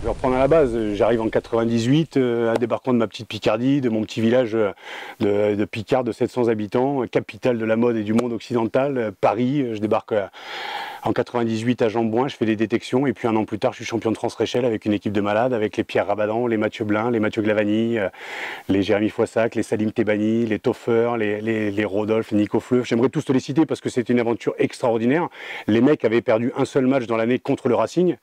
vais reprendre à la base. J'arrive en 98, à débarquant de ma petite Picardie, de mon petit village de Picard de 700 habitants, capitale de la mode et du monde occidental, Paris. Je débarque en 98 à Jambouin, je fais des détections et puis un an plus tard, je suis champion de France Réchelle avec une équipe de malades, avec les Pierre Rabadan, les Mathieu Blin, les Mathieu Glavani, les Jérémy Foissac, les Salim Tebani, les Toffer, les Rodolphe, les Nico Fleuve. J'aimerais tous te les citer parce que c'était une aventure extraordinaire. Les mecs avaient perdu un seul match dans l'année contre le Racing,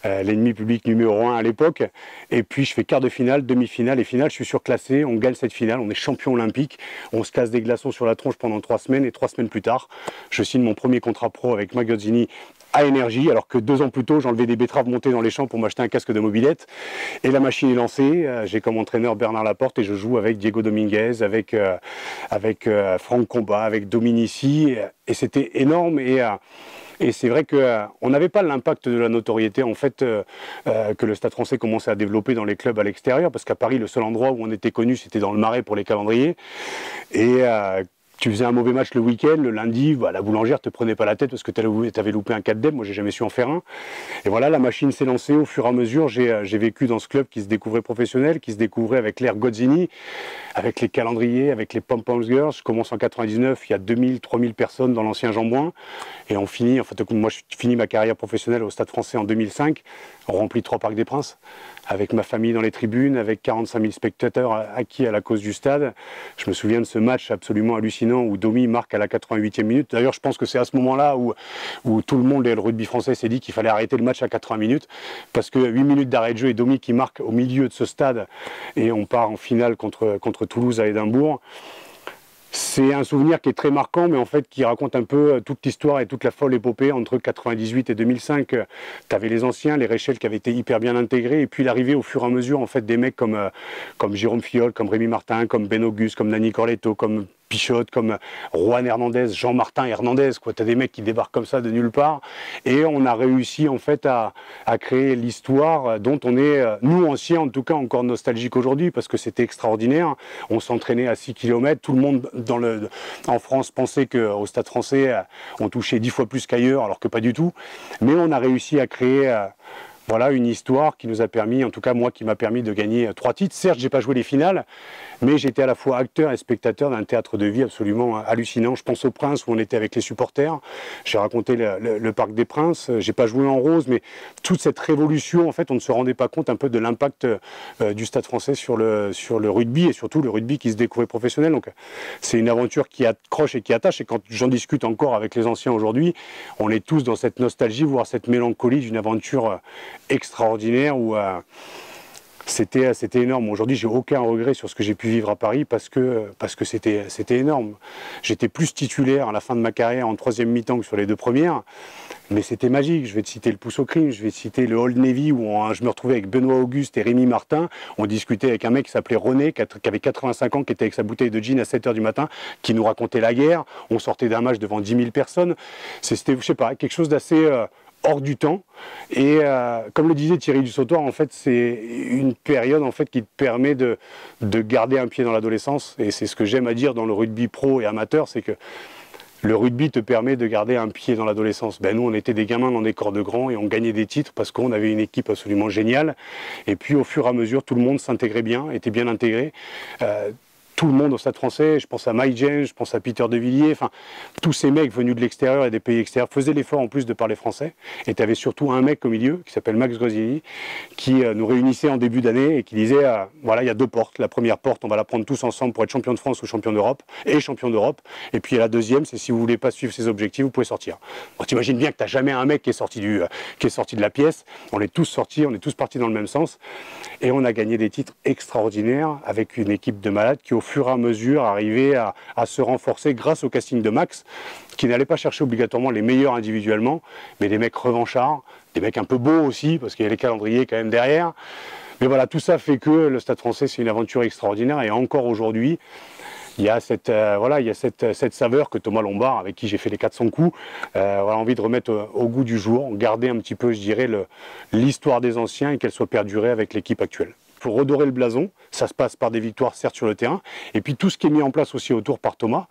l'ennemi public numéro 1 à l'époque. Et puis je fais quart de finale, demi-finale et finale. Je suis surclassé, on gagne cette finale, on est champion olympique. On se casse des glaçons sur la tronche pendant 3 semaines et 3 semaines plus tard, je signe mon premier contrat pro avec Magazzini à Énergie, alors que 2 ans plus tôt, j'enlevais des betteraves montées dans les champs pour m'acheter un casque de mobilette. Et la machine est lancée. J'ai comme entraîneur Bernard Laporte et je joue avec Diego Dominguez, avec Franck Combat, avec Dominici. Et c'était énorme. Et c'est vrai qu'on n'avait pas l'impact de la notoriété en fait que le Stade Français commençait à développer dans les clubs à l'extérieur, parce qu'à Paris, le seul endroit où on était connu, c'était dans le Marais pour les calendriers. Et tu faisais un mauvais match le week-end, le lundi, bah, la boulangère te prenait pas la tête parce que tu avais loupé un 4 moi j'ai jamais su en faire un. Et voilà, la machine s'est lancée au fur et à mesure. J'ai vécu dans ce club qui se découvrait professionnel, qui se découvrait avec l'ère Gozzini, avec les calendriers, avec les Pom-Poms Girls. Je commence en 99, il y a 2000, 3000 personnes dans l'ancien Jambouin. Et on finit, en fait, moi je finis ma carrière professionnelle au Stade Français en 2005. On remplit 3 Parcs des Princes, avec ma famille dans les tribunes, avec 45 000 spectateurs acquis à la cause du stade. Je me souviens de ce match absolument hallucinant où Domi marque à la 88e minute. D'ailleurs, je pense que c'est à ce moment-là où tout le monde, le rugby français, s'est dit qu'il fallait arrêter le match à 80 minutes, parce que 8 minutes d'arrêt de jeu et Domi qui marque au milieu de ce stade, et on part en finale contre Toulouse à Édimbourg. C'est un souvenir qui est très marquant, mais en fait qui raconte un peu toute l'histoire et toute la folle épopée entre 98 et 2005. Tu avais les anciens, les Réchelles qui avaient été hyper bien intégrés, et puis l'arrivée au fur et à mesure en fait des mecs comme Jérôme Fiol, comme Rémi Martin, comme Ben Auguste, comme Nani Corletto, comme Pichotte, comme Juan Hernandez, Jean-Martin Hernandez, quoi. T'as des mecs qui débarquent comme ça de nulle part, et on a réussi en fait à créer l'histoire dont on est, nous anciens en tout cas, encore nostalgique aujourd'hui, parce que c'était extraordinaire. On s'entraînait à 6 km, tout le monde en France pensait qu'au Stade Français on touchait 10 fois plus qu'ailleurs, alors que pas du tout. Mais on a réussi à créer voilà, une histoire qui nous a permis, en tout cas moi qui m'a permis de gagner 3 titres. Certes, j'ai pas joué les finales, mais j'étais à la fois acteur et spectateur d'un théâtre de vie absolument hallucinant. Je pense au Prince où on était avec les supporters. J'ai raconté le Parc des Princes. J'ai pas joué en rose, mais toute cette révolution, en fait, on ne se rendait pas compte un peu de l'impact du Stade Français sur le rugby, et surtout le rugby qui se découvrait professionnel. Donc c'est une aventure qui accroche et qui attache. Et quand j'en discute encore avec les anciens aujourd'hui, on est tous dans cette nostalgie, voire cette mélancolie d'une aventure extraordinaire où c'était énorme. Aujourd'hui, j'ai aucun regret sur ce que j'ai pu vivre à Paris parce que c'était énorme. J'étais plus titulaire à la fin de ma carrière en 3e mi-temps que sur les 2 premières, mais c'était magique. Je vais te citer le Pouce au crime, je vais te citer le Old Navy où je me retrouvais avec Benoît Auguste et Rémi Martin. On discutait avec un mec qui s'appelait René, qui avait 85 ans, qui était avec sa bouteille de gin à 7 h du matin, qui nous racontait la guerre. On sortait d'un match devant 10 000 personnes. C'était, je sais pas, quelque chose d'assez hors du temps, et comme le disait Thierry Dussautoir, en fait c'est une période en fait qui te permet de garder un pied dans l'adolescence, et c'est ce que j'aime à dire dans le rugby pro et amateur, c'est que le rugby te permet de garder un pied dans l'adolescence. Ben nous on était des gamins dans des corps de grands et on gagnait des titres parce qu'on avait une équipe absolument géniale, et puis au fur et à mesure tout le monde s'intégrait bien, était bien intégré. Tout le monde au Stade Français, je pense à Mike James, je pense à Peter De Villiers, enfin, tous ces mecs venus de l'extérieur et des pays extérieurs faisaient l'effort en plus de parler français. Et tu avais surtout un mec au milieu, qui s'appelle Max Grosini, qui nous réunissait en début d'année et qui disait, voilà, il y a 2 portes. La première porte, on va la prendre tous ensemble pour être champion de France ou champion d'Europe, et champion d'Europe. Et puis la deuxième, c'est si vous voulez pas suivre ces objectifs, vous pouvez sortir. Bon, t'imagines bien que tu n'as jamais un mec qui est sorti de la pièce. On est tous sortis, on est tous partis dans le même sens. Et on a gagné des titres extraordinaires avec une équipe de malades qui, au fur et à mesure, arrivait à se renforcer grâce au casting de Max, qui n'allait pas chercher obligatoirement les meilleurs individuellement, mais des mecs revanchards, des mecs un peu beaux aussi, parce qu'il y a les calendriers quand même derrière. Mais voilà, tout ça fait que le Stade Français, c'est une aventure extraordinaire, et encore aujourd'hui, il y a cette saveur que Thomas Lombard, avec qui j'ai fait les 400 coups, a envie de remettre au goût du jour, garder un petit peu, je dirais, l'histoire des anciens, et qu'elle soit perdurée avec l'équipe actuelle. Il faut redorer le blason, ça se passe par des victoires certes sur le terrain, et puis tout ce qui est mis en place aussi autour par Thomas,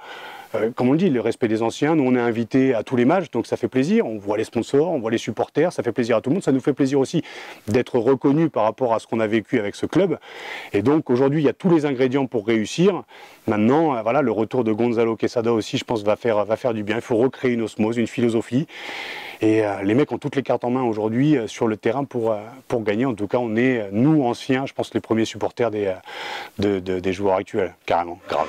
comme on le dit, le respect des anciens. Nous, on est invités à tous les matchs, donc ça fait plaisir. On voit les sponsors, on voit les supporters, ça fait plaisir à tout le monde. Ça nous fait plaisir aussi d'être reconnus par rapport à ce qu'on a vécu avec ce club. Et donc aujourd'hui, il y a tous les ingrédients pour réussir. Maintenant, voilà, le retour de Gonzalo Quesada aussi, je pense, va faire du bien. Il faut recréer une osmose, une philosophie. Et les mecs ont toutes les cartes en main aujourd'hui sur le terrain pour gagner. En tout cas, on est, nous, anciens, je pense, les premiers supporters des joueurs actuels. Carrément, grave.